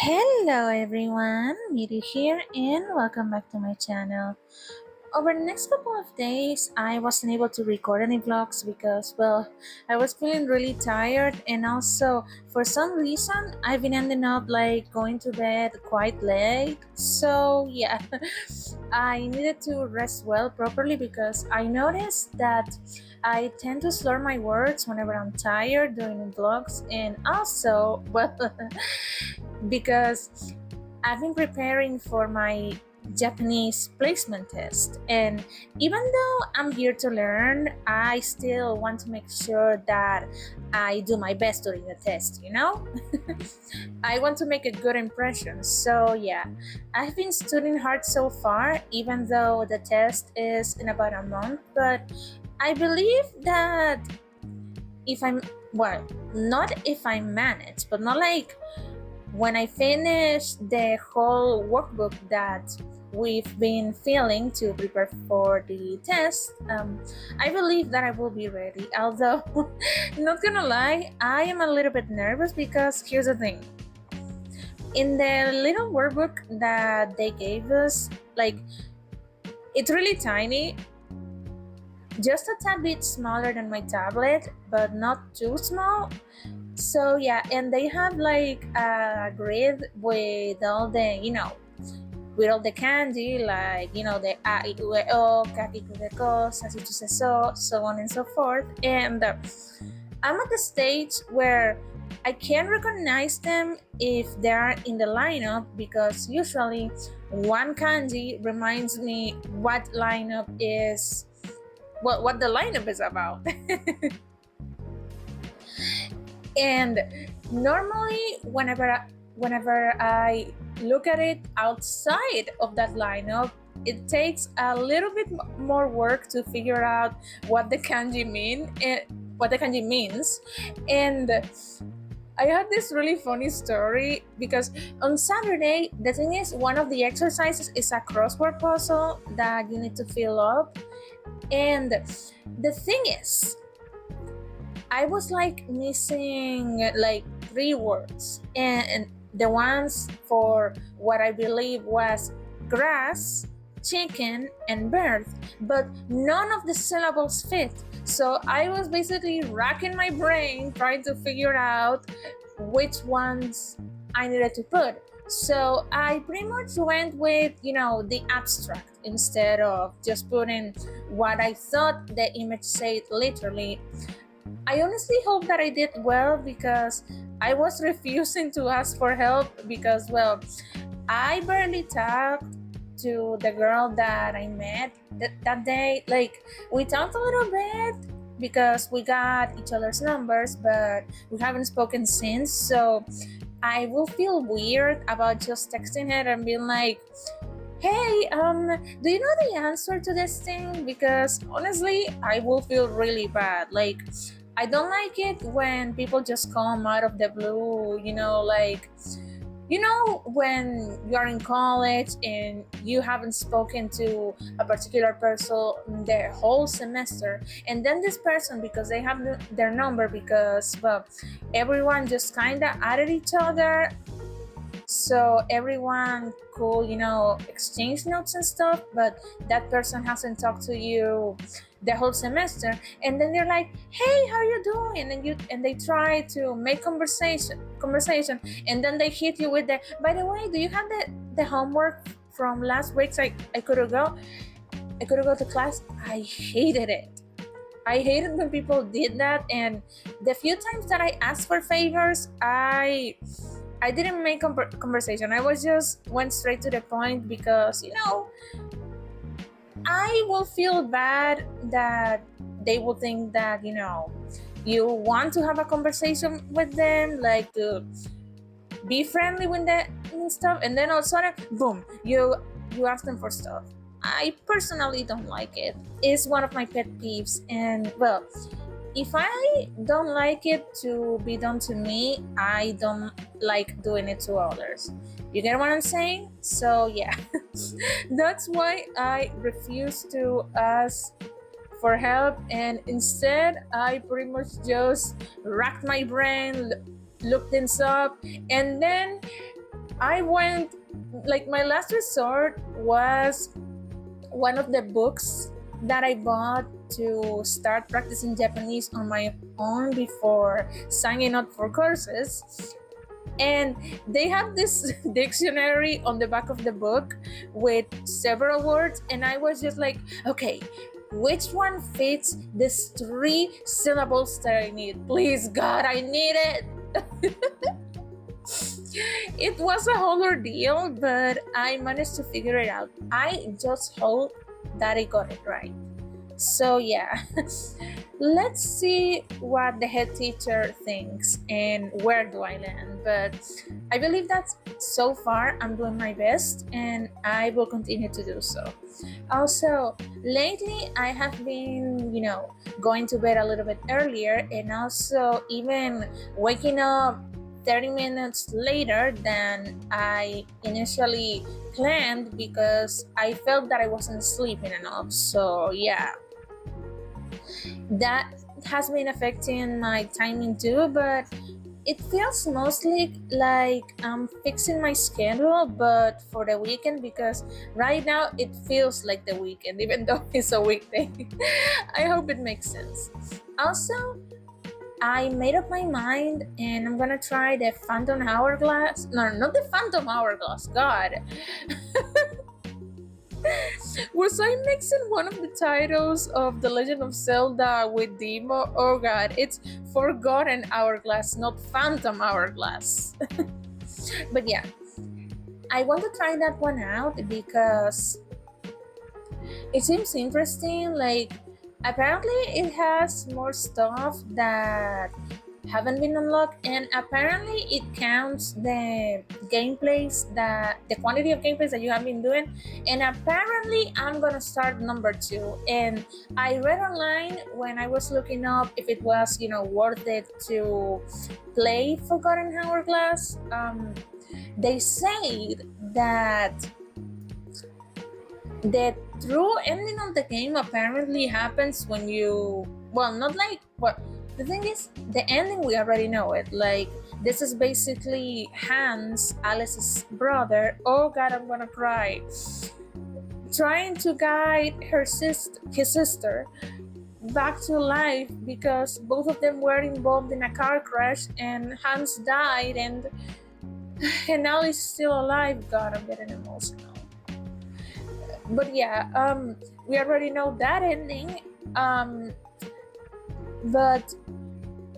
Hello everyone, Miri here and welcome back to my channel. Over the next couple of days, I wasn't able to record any vlogs because, well, I was feeling really tired and also, for some reason, I've been ending up like going to bed quite late. So, yeah, I needed to rest well properly because I noticed that I tend to slur my words whenever I'm tired doing vlogs, and also, well, because I've been preparing for my Japanese placement test, and even though I'm here to learn, I still want to make sure that I do my best during the test, you know? I want to make a good impression. So, yeah, I've been studying hard so far, even though the test is in about a month, but I believe that if I'm, well, not if I manage, but not like when I finish the whole workbook that we've been filling to prepare for the test, I believe that I will be ready. Although, not gonna lie, I am a little bit nervous because here's the thing. In the little workbook that they gave us, like, it's really tiny, just a tad bit smaller than my tablet, but not too small. So yeah, and they have like a grid with all the, with all the candy, like, the A, I, U, E, O, Kaki, Kudeko, Sasitu, Seso, so on and so forth. And I'm at the stage where I can recognize them if they are in the lineup because usually one kanji reminds me what the lineup is about. And normally, whenever I look at it outside of that lineup, it takes a little bit more work to figure out what the kanji means. And I had this really funny story because on Saturday, the thing is, one of the exercises is a crossword puzzle that you need to fill up. And the thing is, I was like missing like three words, and the ones for what I believe was grass, chicken, and bird, but none of the syllables fit. So I was basically racking my brain trying to figure out which ones I needed to put. So I pretty much went with, the abstract instead of just putting what I thought the image said literally. I honestly hope that I did well because I was refusing to ask for help because, well, I barely talked to the girl that I met that day. Like, we talked a little bit because we got each other's numbers, but we haven't spoken since. So I will feel weird about just texting her and being like, hey, do you know the answer to this thing? Because honestly, I will feel really bad. Like, I don't like it when people just come out of the blue, like, when you're in college and you haven't spoken to a particular person the whole semester, and then this person, because they have their number, because, well, everyone just kind of added each other, so everyone could exchange notes and stuff, but that person hasn't talked to you the whole semester, and then they're like, hey, how are you doing, and they try to make conversation, and then they hit you with the, by the way, do you have the homework from last week? So I couldn't go to class. I hated it. I hated when people did that, and the few times that I asked for favors, I didn't make conversation. I was just went straight to the point because, I will feel bad that they will think that, you want to have a conversation with them, like to be friendly with them and stuff, and then all of a sudden, boom, you ask them for stuff. I personally don't like it. It's one of my pet peeves, and, well, if I don't like it to be done to me, I don't like doing it to others. You get what I'm saying? So yeah, that's why I refuse to ask for help, and instead I pretty much just racked my brain, looked things up, and then I went, like, my last resort was one of the books that I bought to start practicing Japanese on my own before signing up for courses. And they have this dictionary on the back of the book with several words, and I was just like, okay, which one fits these 3 syllables that I need? Please, God, I need it. It was a whole ordeal, but I managed to figure it out. I just hope that I got it right. So yeah, let's see what the head teacher thinks and where do I land. But I believe that so far I'm doing my best and I will continue to do so. Also, lately I have been, going to bed a little bit earlier and also even waking up 30 minutes later than I initially planned because I felt that I wasn't sleeping enough. So yeah, that has been affecting my timing too, but it feels mostly like I'm fixing my schedule, but for the weekend, because right now it feels like the weekend, even though it's a weekday. I hope it makes sense. Also, I made up my mind and I'm gonna try the Phantom Hourglass. No, not the Phantom Hourglass, God. Was I mixing one of the titles of The Legend of Zelda with Deemo? Oh God, it's Forgotten Hourglass, not Phantom Hourglass. But yeah, I want to try that one out because it seems interesting. Like, apparently it has more stuff that haven't been unlocked, and apparently it counts the gameplays, the quantity of gameplays that you have been doing. And apparently I'm gonna start number 2, and I read online when I was looking up if it was worth it to play Forgotten Hourglass. They said that the true ending of the game apparently happens when you, well, not like what the thing is, the ending we already know it. Like, this is basically Hans, Alice's brother. Oh God, I'm gonna cry. Trying to guide his sister back to life because both of them were involved in a car crash and Hans died and Alice is still alive. God, I'm getting emotional. But yeah, we already know that ending. But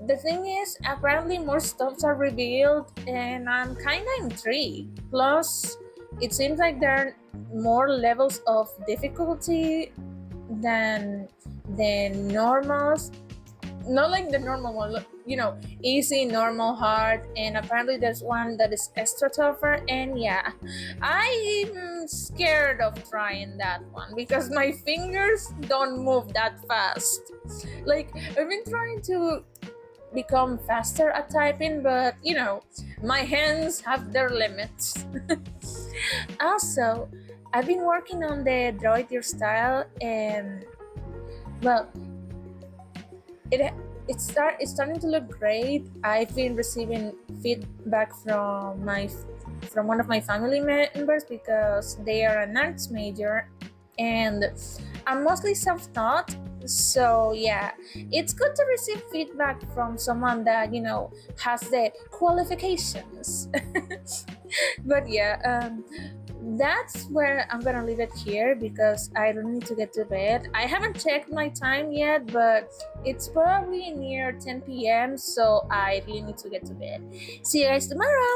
the thing is, apparently more stuffs are revealed, and I'm kind of intrigued. Plus, it seems like there are more levels of difficulty than the normals. Not like the normal one, easy, normal, hard, and apparently there's one that is extra tougher. And yeah, I'm scared of trying that one because my fingers don't move that fast. Like, I've been trying to become faster at typing, but my hands have their limits. Also, I've been working on the droid ear style, and well, it's starting to look great. I've been receiving feedback from one of my family members because they are an arts major and I'm mostly self-taught. So yeah, it's good to receive feedback from someone that has the qualifications. But yeah, that's where I'm gonna leave it here because I don't need to get to bed. I haven't checked my time yet, but it's probably near 10 p.m. so I really need to get to bed. See you guys tomorrow.